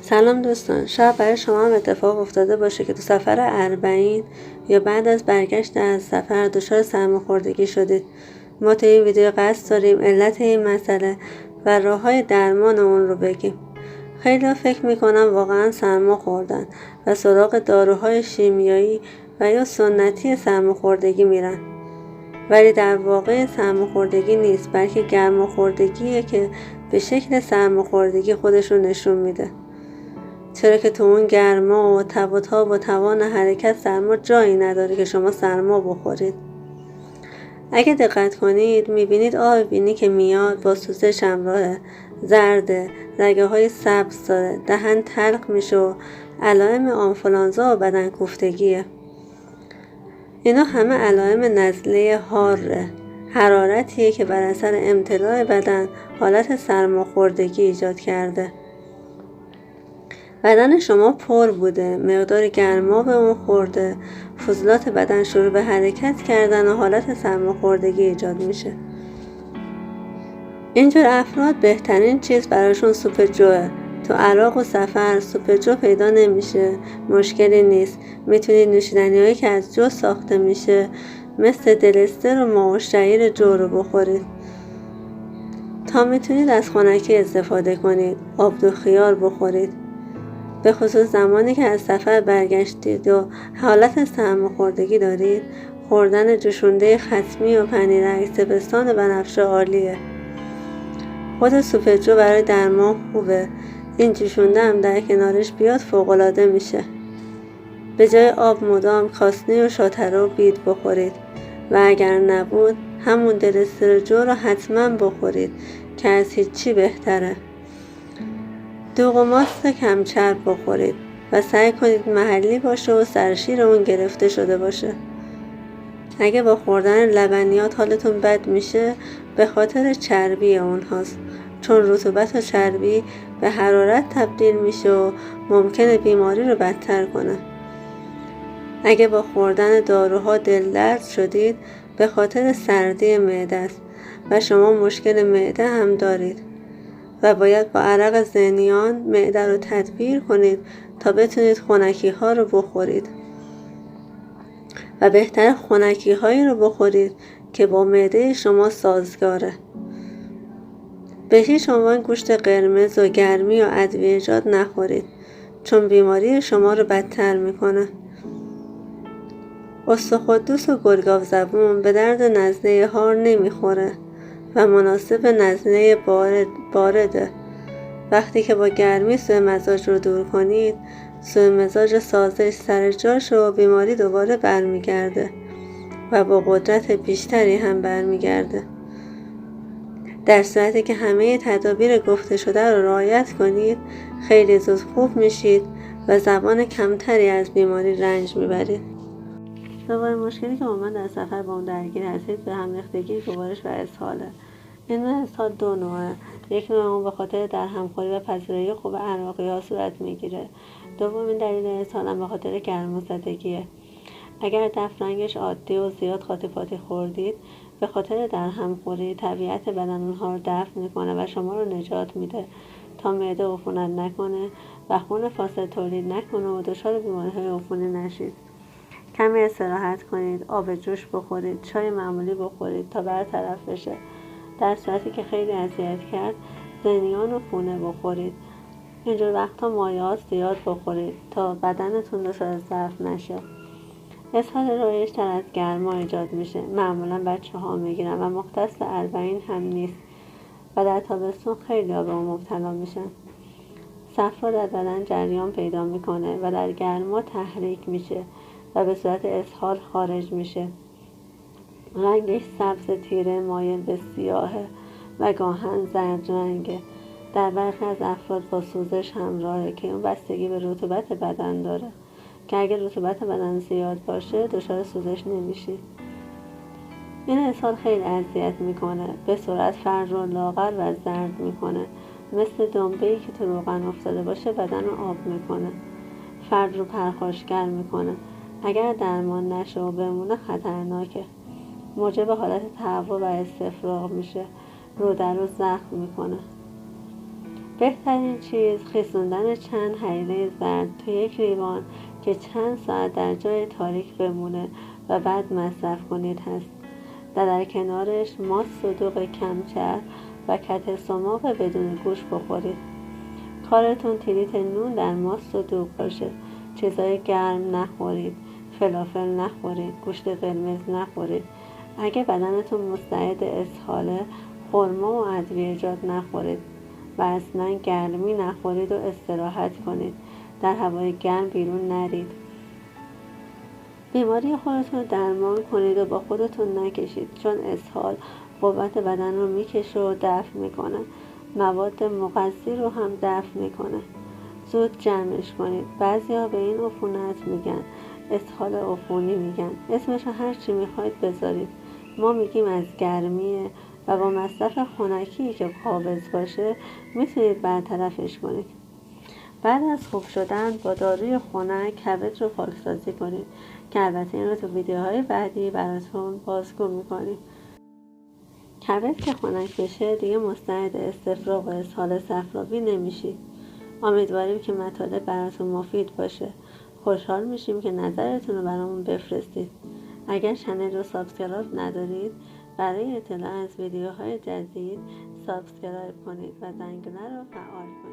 سلام دوستان، شاید برای شما هم اتفاق افتاده باشه که تو سفر اربعین یا بعد از برگشت از سفر دچار سرماخوردگی شدید. ما تو این ویدیو قصد داریم علت این مسئله و راه‌های درمان اون رو بگیم. خیلی فکر میکنن واقعا سرما خوردن و سراغ داروهای شیمیایی و یا سنتی سرماخوردگی میرن، ولی در واقع سرماخوردگی نیست، بلکه گرماخوردگیه که به شکل سرماخوردگی خودش رو نشون میده. چرا که تو اون گرما و تب و تاب و توان حرکت سرما جایی نداره که شما سرما بخورید. اگه دقت کنید میبینید آب بینی که میاد با سوزش همراهه، زرده، رگه های سبز داره، دهن تلخ میشه و علائم آنفولانزا و بدن کوفتگیه. اینا همه علائم نزله حاره، حرارتیه که بر اثر امتلاع بدن حالت سرماخوردگی ایجاد کرده. بدن شما پر بوده، مقدار گرما به اون خورده، فضلات بدن شروع به حرکت کردن و حالت سرماخوردگی ایجاد میشه. اینجور افراد بهترین چیز براشون سوپ جوه. تو عراق و سفر سوپ جو پیدا نمیشه، مشکلی نیست. میتونید نوشیدنی‌هایی که از جو ساخته میشه مثل دلستر و ماه و شعیر جو رو بخورید. تا میتونید از خنکی استفاده کنید، آبدو خیار بخورید. به خصوص زمانی که از سفر برگشتید و حالت سرماخوردگی دارید، خوردن جوشونده ختمی و پنیرک سپستان بنفشه عالیه. خود سوپ جو برای درمان خوبه. این جوشونده هم در کنارش بیاد فوق‌العاده میشه. به جای آب مدام کاسنی و شاتره و بید بخورید و اگر نبود همون دلستر جو رو حتما بخورید که از هیچی بهتره. دوغ و ماست کمچرب بخورید و سعی کنید محلی باشه و سرشیر اون گرفته شده باشه. اگه با خوردن لبنیات حالتون بد میشه به خاطر چربی اونهاست، چون رطوبت و چربی به حرارت تبدیل میشه و ممکنه بیماری رو بدتر کنه. اگه با خوردن داروها دلدرد شدید به خاطر سردی معده است و شما مشکل معده هم دارید و باید با عرق زنیان معده رو تدبیر کنید تا بتونید خنکی ها رو بخورید و بهتر خنکی هایی رو بخورید که با معده شما سازگاره. به هیچ عنوان گوشت قرمز و گرمی و ادویه‌جات نخورید، چون بیماری شما رو بدتر میکنه. استخوان‌دوس و گلگاو زبون به درد نزله هار نمیخوره و مناسب نزله بارده. وقتی که با گرمی سوء مزاج رو دور کنید، سوء مزاج سازش سر جاش و بیماری دوباره برمیگرده و با قدرت بیشتری هم برمیگرده. در صورتی که همه تدابیر گفته شده رو رعایت کنید، خیلی زود خوب میشید و زبان کمتری از بیماری رنج میبرید. دوباره مشکلی که با من در سفر با اون درگیر هستید به هم ریختگی گوارش و اسهاله. این نوع اسهال دو نوعه. یک نوع اون به خاطر در همخوری و پذیرایی خوب عراقی ها صورت میگیره. دومین دلیل اسهال هم به خاطر گرمازدگیه. اگر دفع رنگش عادی و زیاد قاطی پاتی خوردید، به خاطر در همخوری طبیعت بدن اونها رو دفع میکنه و شما رو نجات میده تا معده عفونت نکنه و خون فاسد تولید نکنه و دچار بیماری‌های عفونی نشید. کمی استراحت کنید، آب جوش بخورید، چای معمولی بخورید تا برطرف بشه. در صورتی که خیلی اذیت کرد، زنیان و پونه بخورید. اینجور وقتا مایعات زیاد بخورید تا بدنتون دچار ضعف نشه. اسهال رایج تر از گرما ایجاد میشه. معمولا بچه‌ها میگیرن و مختص اربعین هم نیست و در تابستون خیلی ها به اون مبتلا میشن. صفرا در بدن جریان پیدا میکنه و در گرما تحریک میشه و به صورت اسهال خارج میشه. رنگش سبز تیره مایل به سیاهه و گاهن زرد رنگه. در برخی از افراد با سوزش همراهه که اون بستگی به رطوبت بدن داره که اگر رطوبت بدن زیاد باشه دچار سوزش نمیشید. این اسهال خیلی اذیت میکنه، به سرعت فرد رو لاغر و زرد میکنه، مثل دنبه‌ای که تو روغن افتاده باشه بدن رو آب میکنه، فرد رو پرخاشگر میکنه. اگر درمان نشه و بمونه خطرناکه، موجب حالت تهوع و استفراغ میشه، رو در رو زخم میکنه. بهترین چیز خیسوندن چند حلیله زرد تو یک لیوان که چند ساعت در جای تاریک بمونه و بعد مصرف کنید هست. در کنارش ماست صدوق کمچرب و کته سماق بدون گوشت بخورید. کارتون تریت نون در ماست صدوق باشه. چیزای گرم نخورید. فلافل نخورید. گوشت قرمز نخورید. اگه بدنتون مستعد اسهاله، خرما و ادویه‌جات نخورید و اصلا گرمی نخورید و استراحت کنید. در هوای گرم بیرون نرید. بیماری خودتون رو درمان کنید و با خودتون نکشید، چون اسهال قوت بدن رو میکشه و دفع میکنه. مواد مغذی رو هم دفع میکنه. زود جمعش کنید. بعضیا به این عفونت میگن اسهال عفونی میگن. اسمش رو هر چی میخواید بذارید. ما میگیم از گرمیه و با مصرف خنکی که قابض باشه میتونید برطرفش کنید. بعد از خوب شدن با داروی خنک کبد رو پاکسازی کنید که البته این رو تو ویدیوهای بعدی براتون بازگو میکنیم. کبد که خنک بشه دیگه مستعد استفراغ و اسهال صفراوی نمیشید. امیدواریم که مطالب براتون مفید باشه. خوشحال میشیم که نظرتون رو برامون بفرستید. اگر چنل رو سابسکرایب ندارید، برای اطلاع از ویدیوهای جدید سابسکرایب کنید و زنگوله رو فعال کنید.